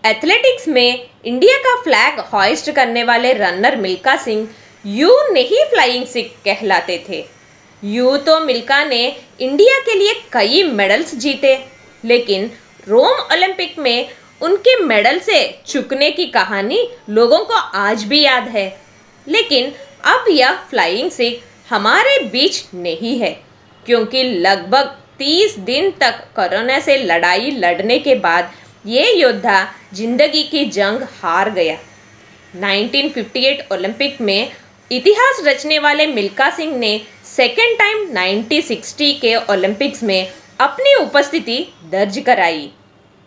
Athletics में India का flag hoist करने वाले रनर मिल्खा सिंह यूं नहीं फ्लाइंग सिख कहलाते थे। यूं तो मिल्खा ने इंडिया के लिए कई मेडल्स जीते, लेकिन रोम ओलंपिक में उनके मेडल से चूकने की कहानी लोगों को आज भी याद है। लेकिन अब यह फ्लाइंग सिख हमारे बीच नहीं है, क्योंकि लगभग 30 दिन तक कोरोना से लड़ाई लड़ने के बाद ये योद्धा जिंदगी की जंग हार गया। 1958 ओलंपिक में इतिहास रचने वाले मिल्खा सिंह ने सेकेंड टाइम 1960 के ओलंपिक्स में अपनी उपस्थिति दर्ज कराई।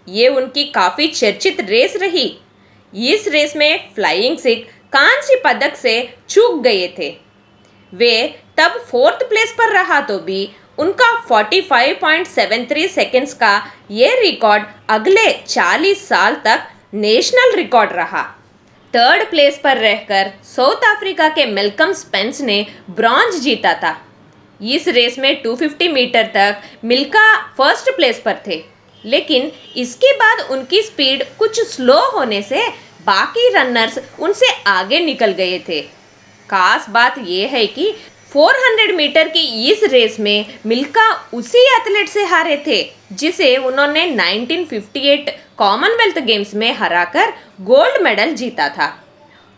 ये उनकी काफ़ी चर्चित रेस रही। इस रेस में फ्लाइंग सिख कांस्य पदक से चूक गए थे। वे तब 4th प्लेस पर रहा तो भी उनका 45.73 सेकेंड्स का ये रिकॉर्ड अगले 40 साल तक नेशनल रिकॉर्ड रहा। 3rd प्लेस पर रहकर साउथ अफ्रीका के मैल्कम स्पेंस ने ब्रॉन्ज जीता था। इस रेस में 250 मीटर तक मिल्खा 1st प्लेस पर थे, लेकिन इसके बाद उनकी स्पीड कुछ स्लो होने से बाकी रनर्स उनसे आगे निकल गए थे। खास बात यह है कि 400 मीटर की इस रेस में मिल्खा उसी एथलीट से हारे थे जिसे उन्होंने 1958 कॉमनवेल्थ गेम्स में हराकर गोल्ड मेडल जीता था।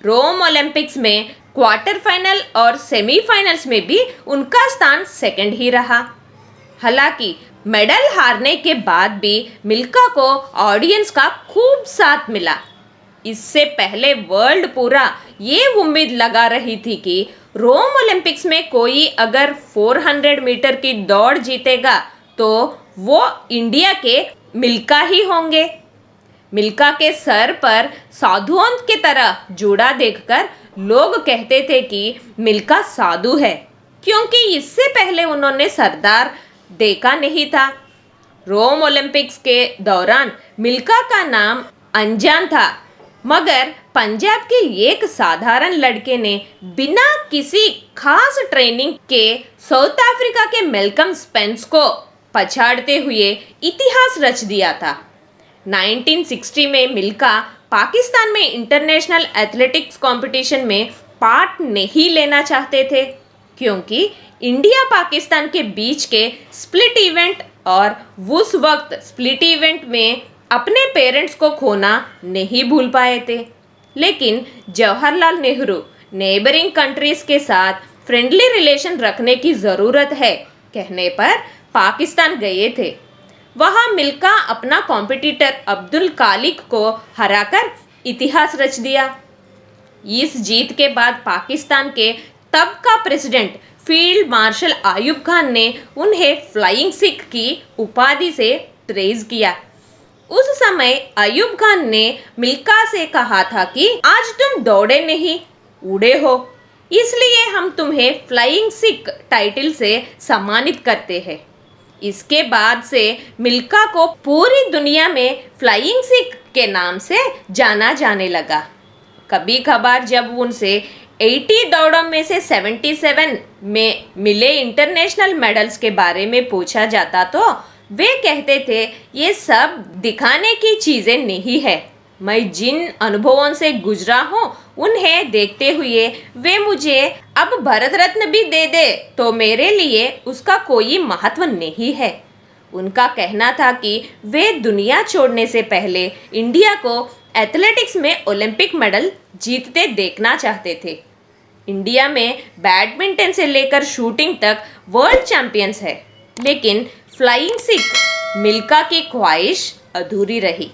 रोम ओलंपिक्स में क्वार्टर फाइनल और सेमीफाइनल्स में भी उनका स्थान सेकंड ही रहा। हालांकि मेडल हारने के बाद भी मिल्खा को ऑडियंस का खूब साथ मिला। इससे पहले वर्ल्ड पूरा ये उम्मीद लगा रही थी कि रोम ओलंपिक्स में कोई अगर 400 मीटर की दौड़ जीतेगा तो वो इंडिया के मिल्खा ही होंगे। मिल्खा के सर पर साधुओं की तरह जूड़ा देखकर लोग कहते थे कि मिल्खा साधु है, क्योंकि इससे पहले उन्होंने सरदार देखा नहीं था। रोम ओलंपिक्स के दौरान मिल्खा का नाम अनजान था, मगर पंजाब के एक साधारण लड़के ने बिना किसी खास ट्रेनिंग के साउथ अफ्रीका के मैल्कम स्पेंस को पछाड़ते हुए इतिहास रच दिया था। 1960 में मिल्खा पाकिस्तान में इंटरनेशनल एथलेटिक्स कंपटीशन में पार्ट नहीं लेना चाहते थे, क्योंकि इंडिया पाकिस्तान के बीच के स्प्लिट इवेंट और उस वक्त स्प्लिट इवेंट में अपने पेरेंट्स को खोना नहीं भूल पाए थे। लेकिन जवाहरलाल नेहरू नेबरिंग कंट्रीज के साथ फ्रेंडली रिलेशन रखने की ज़रूरत है कहने पर पाकिस्तान गए थे। वहाँ मिल्खा अपना कॉम्पिटिटर अब्दुल कालिक को हराकर इतिहास रच दिया। इस जीत के बाद पाकिस्तान के तब का president field marshal Ayub Khan ने उन्हें फ्लाइंग सिख की उपाधि से प्रेज किया। उस समय अयूब खान ने मिल्खा से कहा था कि आज तुम दौड़े नहीं उड़े हो, इसलिए हम तुम्हें फ्लाइंग सिख टाइटल से सम्मानित करते हैं। इसके बाद से मिल्खा को पूरी दुनिया में फ्लाइंग सिख के नाम से जाना जाने लगा। कभी कभार जब उनसे 80 दौड़ों में से 77 में मिले इंटरनेशनल मेडल्स के बारे में पूछा जाता तो वे कहते थे, ये सब दिखाने की चीज़ें नहीं है। मैं जिन अनुभवों से गुजरा हूँ उन्हें देखते हुए वे मुझे अब भारत रत्न भी दे दे तो मेरे लिए उसका कोई महत्व नहीं है। उनका कहना था कि वे दुनिया छोड़ने से पहले इंडिया को एथलेटिक्स में ओलंपिक मेडल जीतते देखना चाहते थे। इंडिया में बैडमिंटन से लेकर शूटिंग तक वर्ल्ड चैंपियंस है, लेकिन फ्लाइंग सिख मिल्खा की ख्वाहिश अधूरी रही।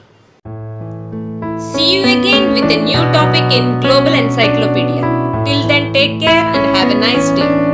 See you again with a new topic in Global Encyclopedia. Till then, take care and have a nice day.